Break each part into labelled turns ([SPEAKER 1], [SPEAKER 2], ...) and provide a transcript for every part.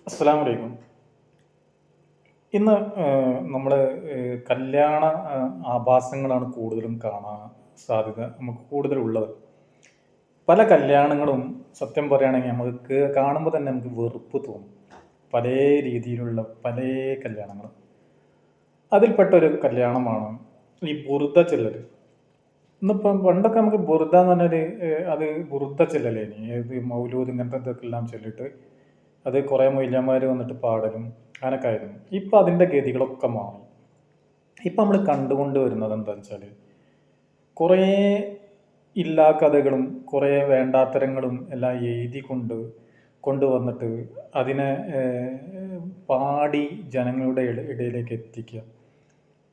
[SPEAKER 1] അസ്സലാമു അലൈക്കും. ഇന്ന് നമ്മൾ കല്യാണ ആഭാസങ്ങളാണ് കൂടുതലും കാണാൻ സാധ്യത നമുക്ക് കൂടുതലുള്ളത്. പല കല്യാണങ്ങളും സത്യം പറയുകയാണെങ്കിൽ നമുക്ക് കാണുമ്പോൾ തന്നെ നമുക്ക് വെറുപ്പ് തോന്നും. പല രീതിയിലുള്ള പല കല്യാണങ്ങൾ. അതിൽപ്പെട്ടൊരു കല്യാണമാണ് ഈ ബുറുദ ചെല്ലൽ. ഇന്നിപ്പം പണ്ടൊക്കെ നമുക്ക് ബുറുദ എന്ന് പറഞ്ഞാൽ അത് ബുറുദ ചെല്ലലേനി ഏത് മൗലൂദ് ഇങ്ങനത്തെ ഇതൊക്കെ എല്ലാം ചൊല്ലിയിട്ട് അത് കുറേ മൊയ്യന്മാർ വന്നിട്ട് പാടലും അങ്ങനൊക്കെ ആയിരുന്നു. ഇപ്പം അതിൻ്റെ ഗതികളൊക്കെ മാറി. ഇപ്പം നമ്മൾ കണ്ടുകൊണ്ട് വരുന്നത് എന്താണെന്ന് വെച്ചാൽ കുറേ ഇല്ലാ കഥകളും കുറേ വേണ്ടാത്തരങ്ങളും എല്ലാം കൊണ്ടുവന്നിട്ട് അതിനെ പാടി ജനങ്ങളുടെ ഇടയിലേക്ക് എത്തിക്കുക.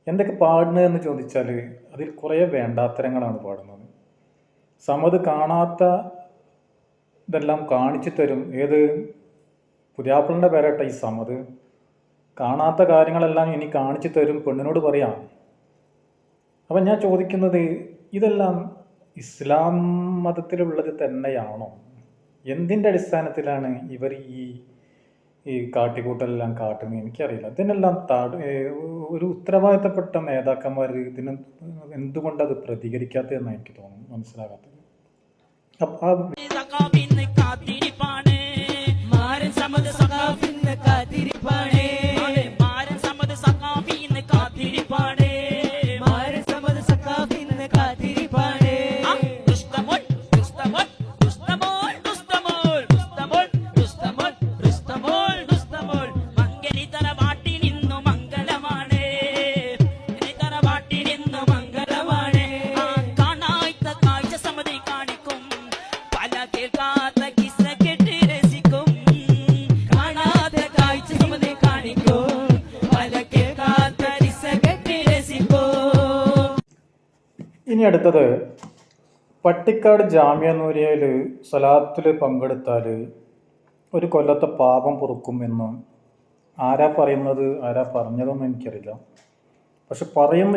[SPEAKER 1] എന്തൊക്കെ പാടുന്നതെന്ന് ചോദിച്ചാൽ അതിൽ കുറേ വേണ്ടാത്തരങ്ങളാണ് പാടുന്നത്. സമത് കാണാത്ത ഇതെല്ലാം കാണിച്ചു തരും. ഏത് പുതിയാപ്പിളിൻ്റെ പേരട്ട ഈ സമത് കാണാത്ത കാര്യങ്ങളെല്ലാം ഇനി കാണിച്ചു തരും, പെണ്ണിനോട് പറയാം. അപ്പം ഞാൻ ചോദിക്കുന്നത്, ഇതെല്ലാം ഇസ്ലാം മതത്തിലുള്ളത് തന്നെയാണോ? എന്തിൻ്റെ അടിസ്ഥാനത്തിലാണ് ഇവർ ഈ കാട്ടിക്കൂട്ടലെല്ലാം കാട്ടുന്നത്? എനിക്കറിയില്ല. ഇതിനെല്ലാം ഒരു ഉത്തരവാദിത്തപ്പെട്ട നേതാക്കന്മാർ ഇതിന് എന്തുകൊണ്ടത് പ്രതികരിക്കാത്തതെന്ന് എനിക്ക് തോന്നുന്നു, മനസ്സിലാകാത്തത്. അപ്പം ഇനി അടുത്തത്, പട്ടിക്കാട് ജാമിയ നൂരിയയിൽ സ്വലാത്തിൽ പങ്കെടുത്താൽ ഒരു കൊല്ലത്തെ പാപം പൊറുക്കും എന്ന് ആരാ പറയുന്നത്, ആരാ പറഞ്ഞതെന്ന് എനിക്കറിയില്ല. പക്ഷെ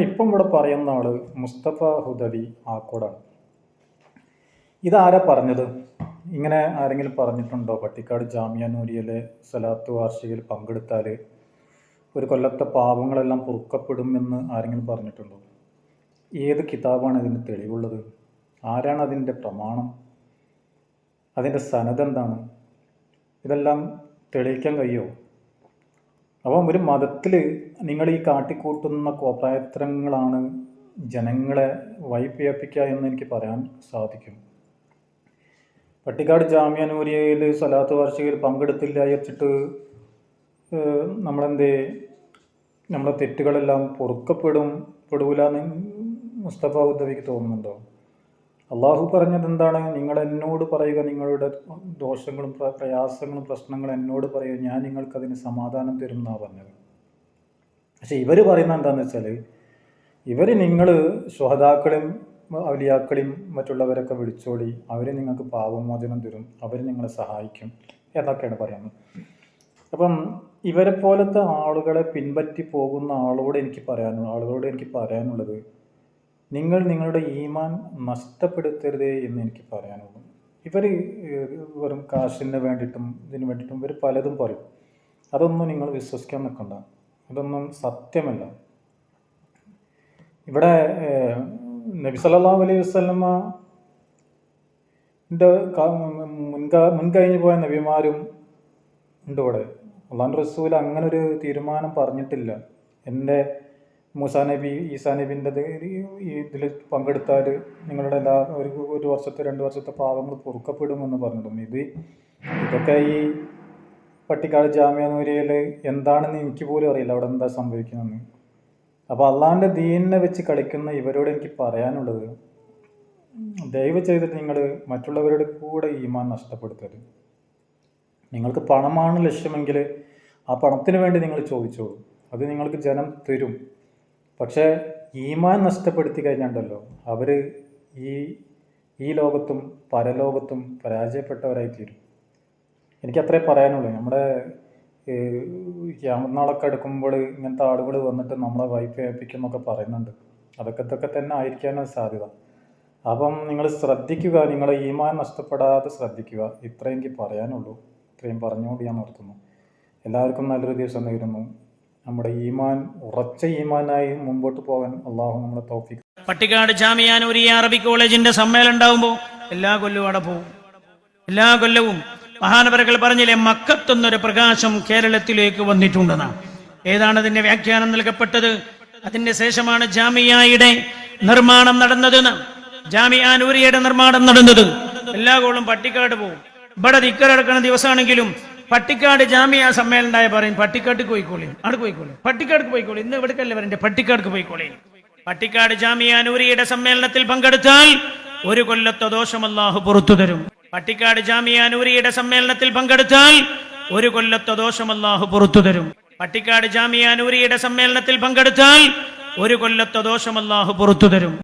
[SPEAKER 1] ഇപ്പം ഇവിടെ പറയുന്ന ആൾ മുസ്തഫ ഹുദവി ആക്കോടാണ്. ഇതാരാ പറഞ്ഞത്? ഇങ്ങനെ ആരെങ്കിലും പറഞ്ഞിട്ടുണ്ടോ? പട്ടിക്കാട് ജാമിയ നൂരിയയിലെ സ്വലാത്ത് വാർഷികയിൽ പങ്കെടുത്താൽ ഒരു കൊല്ലത്തെ പാപങ്ങളെല്ലാം പൊറുക്കപ്പെടും എന്ന് ആരെങ്കിലും പറഞ്ഞിട്ടുണ്ടോ? ഏത് കിതാബാണ് ഇതിന് തെളിവുള്ളത്? ആരാണ് അതിൻ്റെ പ്രമാണം? അതിൻ്റെ സനദ് എന്താണ്? ഇതെല്ലാം തെളിയിക്കാൻ കഴിയുമോ? അപ്പം ഒരു മതത്തിൽ നിങ്ങൾ ഈ കാട്ടിക്കൂട്ടുന്ന കോപ്രായത്തരങ്ങളാണ് ജനങ്ങളെ വഴിപിഴപ്പിക്കുക എന്ന് എനിക്ക് പറയാൻ സാധിക്കും. പട്ടിക്കാട് ജാമിയ നൂരിയയിൽ സ്വലാത്ത് വാർഷികയിൽ പങ്കെടുത്തില്ല വെച്ചിട്ട് നമ്മളെ തെറ്റുകളെല്ലാം പെടൂലെന്ന് മുസ്തഫ ഉദ്ദവിക്ക് തോന്നുന്നുണ്ടോ? അള്ളാഹു പറഞ്ഞത് എന്താണ്? നിങ്ങൾ എന്നോട് പറയുക, നിങ്ങളുടെ ദോഷങ്ങളും പ്രയാസങ്ങളും പ്രശ്നങ്ങളും എന്നോട് പറയുക, ഞാൻ നിങ്ങൾക്കതിന് സമാധാനം തരും എന്നാണ് പറഞ്ഞത്. പക്ഷെ ഇവർ പറയുന്നത് എന്താണെന്ന് വെച്ചാൽ, നിങ്ങൾ ശുഹദാക്കളെയും ഔലിയാക്കളെയും മറ്റുള്ളവരൊക്കെ വിളിച്ചോടി, അവർ നിങ്ങൾക്ക് പാപമോചനം തരും, അവർ നിങ്ങളെ സഹായിക്കും എന്നൊക്കെയാണ് പറയുന്നത്. അപ്പം ഇവരെ പോലത്തെ ആളുകളെ പിൻപറ്റി പോകുന്ന ആളോട് എനിക്ക് പറയാനുള്ളത്, നിങ്ങൾ നിങ്ങളുടെ ഈമാൻ നഷ്ടപ്പെടുത്തരുതേ എന്ന് എനിക്ക് പറയാനുള്ളൂ. ഇവർ വെറും കാശിന് വേണ്ടിയിട്ടും ഇതിന് വേണ്ടിയിട്ടും ഇവർ പലതും പറയും. അതൊന്നും നിങ്ങൾ വിശ്വസിക്കാൻ നിൽക്കണ്ട. അതൊന്നും സത്യമല്ല. ഇവിടെ നബി സല്ലല്ലാഹു അലൈഹി വസല്ലമയുടെ മുൻകഴിഞ്ഞു പോയ നബിമാരും ഉണ്ട് ഇവിടെ. അള്ളാഹു റസൂൽ അങ്ങനെ ഒരു തീരുമാനം പറഞ്ഞിട്ടില്ല. എൻ്റെ മൂസാ നബി, ഈസാ നബിൻ്റെ ഇതിൽ പങ്കെടുത്താൽ നിങ്ങളുടെ ഒരു വർഷത്തെ 2 വർഷത്തെ പാപങ്ങൾ പൊറുക്കപ്പെടുമെന്ന് പറഞ്ഞിട്ടുണ്ട്. ഇതൊക്കെ ഈ പട്ടിക്കാട് ജാമിയ നൂരിയയിൽ എന്താണെന്ന് എനിക്ക് പോലും അറിയില്ല അവിടെ എന്താ സംഭവിക്കുന്നതെന്ന്. അപ്പോൾ അള്ളാഹിൻ്റെ ദീനിനെ വെച്ച് കളിക്കുന്ന ഇവരോട് എനിക്ക് പറയാനുള്ളത്, ദയവ് ചെയ്തിട്ട് നിങ്ങൾ മറ്റുള്ളവരുടെ കൂടെ ഈമാൻ നഷ്ടപ്പെടുത്തരുത്. നിങ്ങൾക്ക് പണമാണ് ലക്ഷ്യമെങ്കിൽ ആ പണത്തിന് വേണ്ടി നിങ്ങൾ ചോദിച്ചോളൂ, അത് നിങ്ങൾക്ക് ജനം തരും. പക്ഷേ ഈമാൻ നഷ്ടപ്പെടുത്തി കഴിഞ്ഞാണ്ടല്ലോ അവർ ഈ ലോകത്തും പരലോകത്തും പരാജയപ്പെട്ടവരായി തീരും. എനിക്കത്രേ പറയാനുള്ളൂ. നമ്മുടെ നാളൊക്കെ എടുക്കുമ്പോൾ ഇങ്ങനത്തെ ആളുകൾ വന്നിട്ട് നമ്മളെ വഴിപിഴപ്പിക്കുന്നൊക്കെ പറയുന്നുണ്ട്. ഇതൊക്കെ തന്നെ ആയിരിക്കാനാണ് സാധ്യത. അപ്പം നിങ്ങൾ ശ്രദ്ധിക്കുക, നിങ്ങളെ ഈമാൻ നഷ്ടപ്പെടാതെ ശ്രദ്ധിക്കുക. ഇത്രയും എനിക്ക് പറയാനുള്ളൂ. ഇത്രയും പറഞ്ഞുകൊണ്ട് ഞാൻ നിർത്തുന്നു. എല്ലാവർക്കും നല്ലൊരു ദിവസം നേരുന്നു. നമ്മുടെ ഈമാൻ ഉറച്ച ഈമാനായി മുമ്പോട്ട് പോകാൻ അള്ളാഹു നമ്മളെ തൗഫീഖ്.
[SPEAKER 2] പട്ടിക്കാട് ജാമിഅ നൂരിയ്യ അറബിക് കോളേജിന്റെ സമ്മേളനം ഉണ്ടാവുമ്പോൾ എല്ലാ കൊല്ലവും അവിടെ പോകും. എല്ലാ കൊല്ലവും മഹാനവറുകൾ പറഞ്ഞില്ലേ, മക്കത്തുനിന്നൊരു പ്രകാശം കേരളത്തിലേക്ക് വന്നിട്ടുണ്ടെന്നാണ്. ഏതാണ് അതിന്റെ വ്യാഖ്യാനം നൽകപ്പെട്ടത്? അതിന്റെ ശേഷമാണ് ജാമിഅയുടെ നിർമ്മാണം നടന്നതെന്ന്. ജാമിഅ നൂരിയ്യയുടെ നിർമ്മാണം നടന്നത്. എല്ലാ കൊല്ലവും പട്ടിക്കാട് പോകും. ഇവിടെ ദിക്കറടക്കുന്ന ദിവസമാണെങ്കിലും പട്ടിക്കാട് ജാമിഅ സമ്മേളനം ഉണ്ടായ പറയും പട്ടിക്കാട്ട് പോയിക്കോളി, അവിടെ പോയിക്കോളി, പട്ടിക്കാർക്ക് പോയിക്കോളി, ഇന്ന് ഇവിടേക്കല്ലേ വരണ്ടേ, പട്ടിക്കാർക്ക് പോയിക്കോളി. പട്ടിക്കാട് ജാമിഅ നൂരിയ്യയുടെ സമ്മേളനത്തിൽ പങ്കെടുത്താൽ ഒരു കൊല്ലത്തെ ദോഷം അല്ലാഹു പുറത്തു തരും. പട്ടിക്കാട് ജാമിഅ നൂരിയ്യയുടെ സമ്മേളനത്തിൽ പങ്കെടുത്താൽ ഒരു കൊല്ലത്തെ ദോഷം അല്ലാഹു പുറത്തു തരും. പട്ടിക്കാട് ജാമിഅ നൂരിയ്യയുടെ സമ്മേളനത്തിൽ പങ്കെടുത്താൽ ഒരു കൊല്ലത്തെ ദോഷം അല്ലാഹു പുറത്തു തരും.